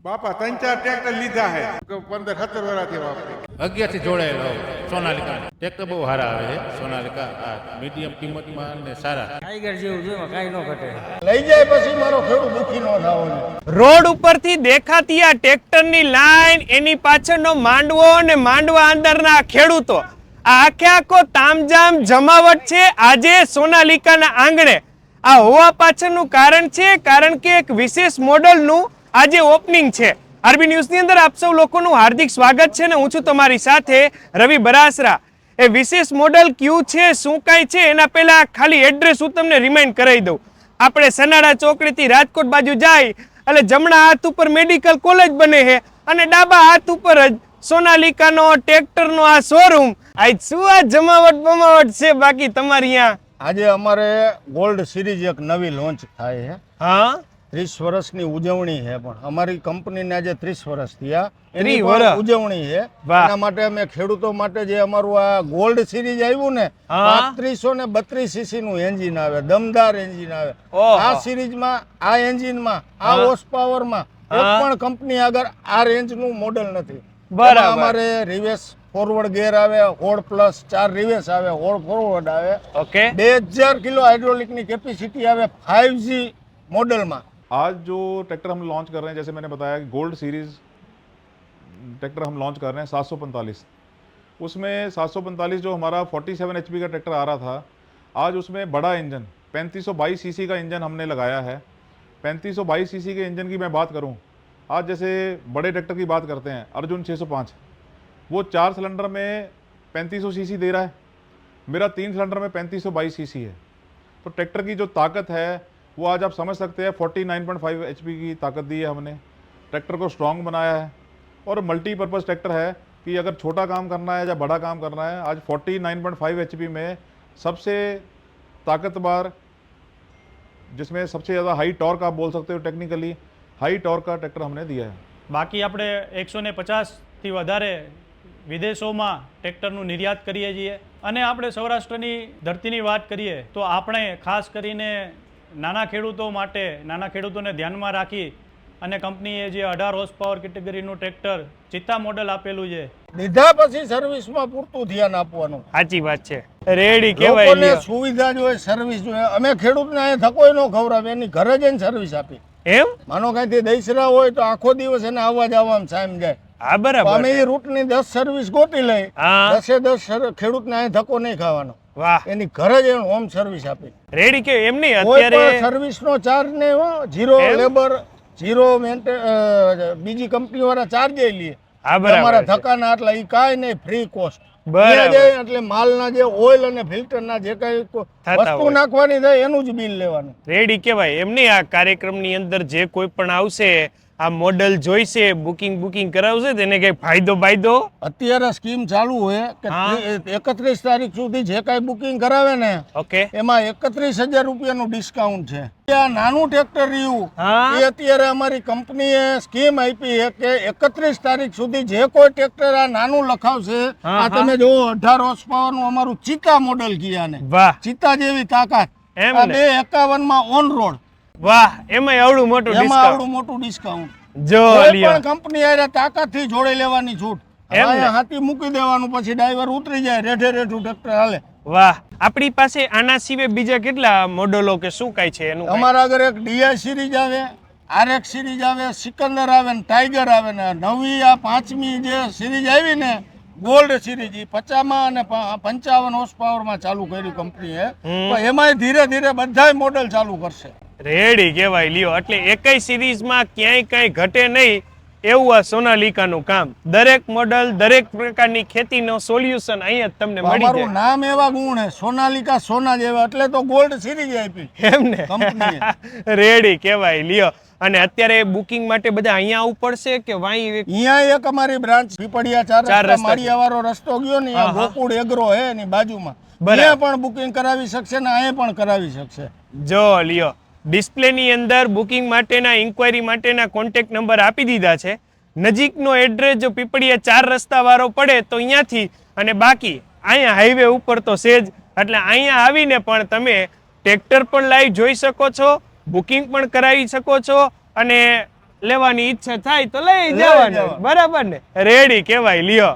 બાપા 3-4 ટ્રેક્ટર લીધા હે 15-17 વર્ષથી વાપરે 11 થી જોડાયેલો સોનાલિકા ટ્રેક્ટર બહુ સારા આવે છે. સોનાલિકા આ મીડિયમ કિંમતમાં ને સારા ટાઈગર જેવું જોયું કાંઈ ન ઘટે. લઈ જાય પછી મારો ખેડૂત દુખી ન થાવો જોઈએ. રોડ ઉપરથી દેખાતી આ ટ્રેક્ટરની લાઈન, એની પાછળનો માંડવો અને માંડવા અંદરના ખેડૂતો, આ આખે આખો તામઝામ જમાવટ છે આજે સોનાલિકાના આંગણે. આ હોવા પાછળનું કારણ છે કારણ કે એક વિશેષ મોડલનું આજે ઓપનિંગ છે. આરબી ન્યૂઝની અંદર આપ સૌ લોકોનું હાર્દિક સ્વાગત છે ને હું છું તમારી સાથે રવિ બરાસરા. એ વિશેષ મોડલ ક્યુ છે, શું કાંઈ છે, એના પહેલા ખાલી એડ્રેસ હું તમને રિમાઇન્ડ કરાવી દઉં. આપણે સનાડા ચોકડીથી રાજકોટ બાજુ જાય એટલે જમણા હાથ ઉપર મેડિકલ કોલેજ બને છે અને ડાબા હાથ ઉપર જ સોનાલિકાનો ટ્રેક્ટરનો આ શોરૂમ. આજ શું આ જમાવટ બમાવટ છે બાકી તમારી અહીંયા? આજે અમારે ગોલ્ડ સિરીઝ એક નવી લોન્ચ થાય છે. હા, 30 વર્ષની ઉજવણી છે. પણ અમારી કંપનીને આજે 30 વર્ષ થયા, 30 એની વર્ષ ઉજવણી છે. વાહ. એના માટે અમે ખેડૂતો માટે જે અમારું આ ગોલ્ડ સિરીઝ આવ્યું ને, હા. 3532 સીસી નું એન્જિન આવે, દમદાર એન્જિન આવે. ઓહો. આ સિરીઝમાં, આ એન્જિનમાં, આ હોર્સ પાવરમાં એક હા. પણ કંપની આગળ આ રેન્જનું મોડલ નથી. બરાબર. એમાં અમારે રિવર્સ ફોરવર્ડ ગેર આવે, હોડ પ્લસ 4 રિવર્સ આવે, હોડ ફોરવર્ડ આવે, ઓકે 2000 કિલો हाइड्रोलिक की कैपेसिटी आवे 5G मॉडल में। आज जो ट्रैक्टर हम लॉन्च कर रहे हैं, जैसे मैंने बताया कि गोल्ड सीरीज ट्रैक्टर हम लॉन्च कर रहे हैं 745, उसमें 745 जो हमारा 47 HP का ट्रैक्टर आ रहा था, आज उसमें बड़ा इंजन 3522 सीसी का इंजन हमने लगाया है। 3522 सीसी के इंजन की मैं बात करूं, आज जैसे बड़े ट्रैक्टर की बात करते हैं अर्जुन 605, वो 4 सिलेंडर में 3500 सीसी दे रहा है, मेरा 3 सिलेंडर में 3522 सीसी है। तो ट्रैक्टर की जो ताकत है वो आज आप समझ सकते हैं, 49.5 HP की ताकत दी है हमने, ट्रैक्टर को स्ट्रॉन्ग बनाया है और मल्टीपर्पज़ ट्रैक्टर है कि अगर छोटा काम करना है या बड़ा काम करना है, आज 49.5 HP में सबसे ताकतवर, जिसमें सबसे ज़्यादा हाई टॉर्क आप बोल सकते हो, टेक्निकली हाई टॉर्क का ट्रैक्टर हमने दिया है। બાકી આપણે 150થી વધારે વિદેશોમાં ટ્રેક્ટરનું નિર્યાત કરીએ છીએ અને આપણે સૌરાષ્ટ્રની ધરતીની વાત કરીએ તો આપણે ખાસ કરીને નાના ખેડૂતો માટે, નાના ખેડૂતોને ધ્યાનમાં રાખી અને કંપનીએ જે 18 હોર્સ પાવર કેટેગરીનું ટ્રેક્ટર ચિત્તા મોડલ આપેલું છે. લીધા પછી સર્વિસમાં પૂરતું ધ્યાન આપવાનું. સાચી વાત છે. રેડી કહેવાય. લોકોને સુવિધા જોઈએ, સર્વિસ જોઈએ. અમે ખેડૂતને અહીંયા ધકોય ન ખવડાવે, એની ઘરે જઈને સર્વિસ આપી. એમ? માનો કાંઈથી દઈસરા હોય તો આખો દિવસ એને આવવા જવામાં ટાઈમ જાય. હા, બરાબર. અમે એ રૂટની 10 સર્વિસ ગોતી લઈ, હા. 10 ખેડૂતને અહીંયા ધક્કો નહીં ખાવાનો. વાહ, એની ઘરે જઈને હોમ સર્વિસ આપી. રેડી કે એમ નહીં કોઈ અત્યારે પણ સર્વિસનો ચાર્જ નહીં હો, ઝીરો એમ? લેબર, ઝીરો બીજી કંપનીવાળા ચાર્જ લે. હા, બરાબર તમારા છે. ધક્કાના આટલા ઈ કાંઈ નહીં, ફ્રી કોસ્ટ. બરાબર. એટલે માલના જે ઓઇલ અને ફિલ્ટરના જે કઈ વસ્તુ હોય. નાખવાની થાય એનું જ બિલ લેવાનું. રેડી કહેવાય. એમ નહીં આ કાર્યક્રમની અંદર જે કોઈ પણ આવશે આ મોડલ જોઈશે, બુકિંગ કરાવશે તેને કઈ ફાયદો? અત્યારે સ્કીમ ચાલુ હોય કે હા. 31 તારીખ સુધી જે કાંઈ બુકિંગ કરાવે ને ઓકે, એમાં 31,000 રૂપિયાનું ડિસ્કાઉન્ટ છે. આ નાનું ટ્રેક્ટર રહ્યું હા. એ અત્યારે અમારી કંપનીએ સ્કીમ આપી છે કે 31 તારીખ સુધી જે કોઈ ટ્રેક્ટર આ નાનું લખાવશે, હા, આ તમે જો 18 હોર્સ પાવરનું અમારું ચિત્તા મોડલ કીયા ને, વાહ ચિત્તા જેવી તાકાત, એમ આ ને? 251 માં ઓન રોડ, વાહ, એમાં આવડું મોટું એમાં ડિસ્કાઉન્ટ. આવડું મોટું ડિસ્કાઉન્ટ. જો કોઈ લ્યો. પણ કંપની આરે તાકાતથી જોડી લેવાની છૂટ. એમ ને? અહીંયા હાથી મૂકી દેવાનું, પછી ડ્રાઈવર ઉતરી જાય, રેઠે રેઠું ટ્રેક્ટર હાલે. વાહ, આપણી પાસે આના સિવાય બીજા કેટલા મોડલો કે શું કાંઈ છે એનું? અમારા આગળ એક ડીઆઈ સિરીઝ આવે, RX સિરીઝ આવે, સિકંદર આવે ને ટાઈગર આવે ને નવી આ 5મી જે સિરીઝ આવી ને ગોલ્ડ સિરીઝ, એ 50 અને 55 હોર્સ પાવરમાં ચાલુ કરી કંપનીએ. પણ એમાંય ધીરે ધીરે બધાય મોડલ ચાલુ કરશે. રેડી કહેવાય. લ્યો, એટલે એકય સિરીઝમાં ક્યાંય કાંઈ ઘટે નહીં એવું આ સોનાલિકાનું કામ. દરેક મોડલ, દરેક પ્રકારની ખેતીનો સોલ્યુશન અહીંયા જ તમને મળી અમારું જાય. નામ એવા ગુણ હે, સોનાલિકા સોના જેવા, એટલે તો ગોલ્ડ સિરીઝ આપી એમ ને? કંપનીએ. રેડી કહેવાય. લ્યો, અને અત્યારે બુકિંગ માટે બધા અહીંયા આવવું પડશે કે વાંઈ? અહીંયા એક અમારી બ્રાન્ચ પીપળિયા 4 ચાર રસ્તા રસ્તા માળિયાવાળો રસ્તો ગયો ને, હા, આ ગોકુળ એગ્રો હે એની બાજુમાં, બરાબર. ત્યાં પણ બુકિંગ કરાવી શકશે ને અહીંયા પણ કરાવી શકશે. જો લ્યો, ડિસ્પ્લેની અંદર બુકિંગ માટેના, ઇન્ક્વાયરી માટેના કોન્ટેક્ટ નંબર આપી દીધા છે. નજીકનો એડ્રેસ જો પીપળિયા 4 રસ્તા વાળો પડે તો અહીંયાથી, અને બાકી અહીંયા હાઈવે ઉપર તો સેજ, એટલે અહીંયા આવીને પણ તમે ટ્રેક્ટર પણ લાઈવ જોઈ શકો છો, બુકિંગ પણ કરાવી શકો છો અને લેવાની ઈચ્છા થાય તો લઈ જવાનું, જવાનું. બરાબર ને? રેડી કહેવાય, લ્યો.